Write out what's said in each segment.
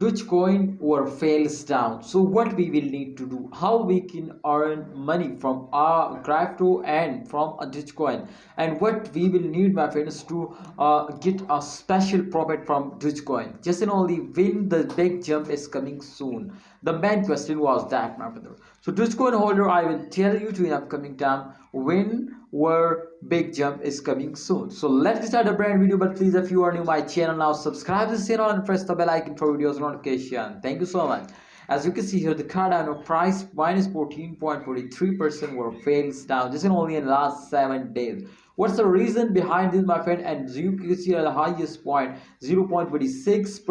Dogecoin or fails down. So what we will need to do, how we can earn money from our crypto and from a Dogecoin, and what we will need, my friends, to get a special profit from Dogecoin. Just and only when the big jump is coming soon. The main question was that, my brother. So Dogecoin holder, I will tell you to in upcoming time when where big jump is coming soon. So let's start a brand video, but please, if you are new my channel now, subscribe to this channel and press the bell icon for videos notification. Thank you so much. As you can see here, the Cardano price minus 14.43% were fails down just in only in the last 7 days. What's the reason behind this, my friend? And you can see at the highest point 0.26%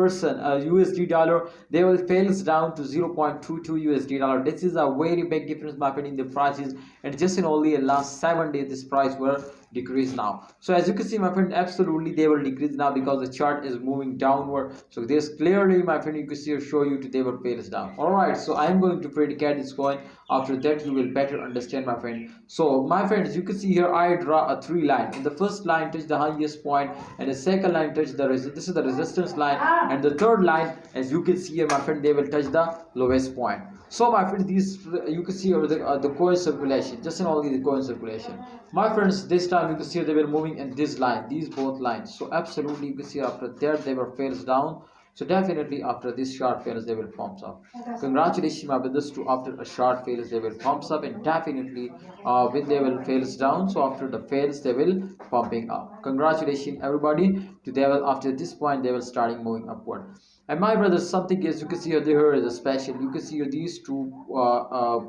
USD dollar, they will fails down to 0.22 USD dollar. This is a very big difference, my friend, in the prices, and just in only the last 7 days this price were decrease now. So as you can see, my friend, absolutely they will decrease now because the chart is moving downward. So this clearly, my friend, you can see or show you to they will fails down. All right, so I am going to predicate this coin. After that you will better understand, my friend. So my friends, you can see here I draw a 3 line. In the first line touch the highest point, and the second line touch the this is the resistance line, and the third line, as you can see here, my friend, they will touch the lowest point. So my friends, these you can see over the coin circulation, just in only the coin circulation, my friends. This time you can see they were moving in this line, these both lines. So absolutely you can see after that they were fails down. So definitely after this short fails they will pump up. Congratulations, my brothers, to after a short fails they will pumps up, and definitely when they will fails down, so after the fails they will pumping up. Congratulations everybody to they will after this point they will starting moving upward. And my brothers, something is you can see here is a special. You can see here these two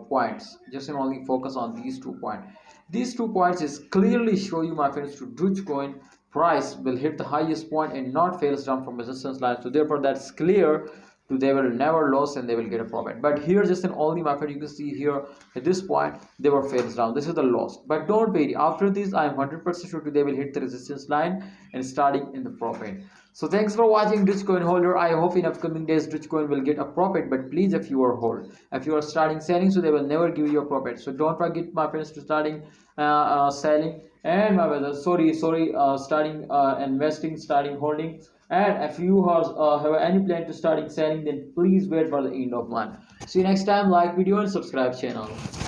points. Just only focus on these 2 points. These 2 points is clearly show you, my friends, to Dogecoin price will hit the highest point and not fails down from resistance line. So therefore that's clear to they will never lose and they will get a profit. But here just in only, my friend, you can see here at this point they were fails down. This is the loss. But don't worry, after this I am 100% sure they will hit the resistance line and starting in the profit. So thanks for watching Dogecoin holder. I hope in upcoming days Dogecoin will get a profit. But please, if you are hold, if you are starting selling, so they will never give you a profit. So don't forget, my friends, to starting selling, and my brother, starting investing, starting holding. And if you have any plan to starting selling, then please wait for the end of month. See you next time. Like video and subscribe channel.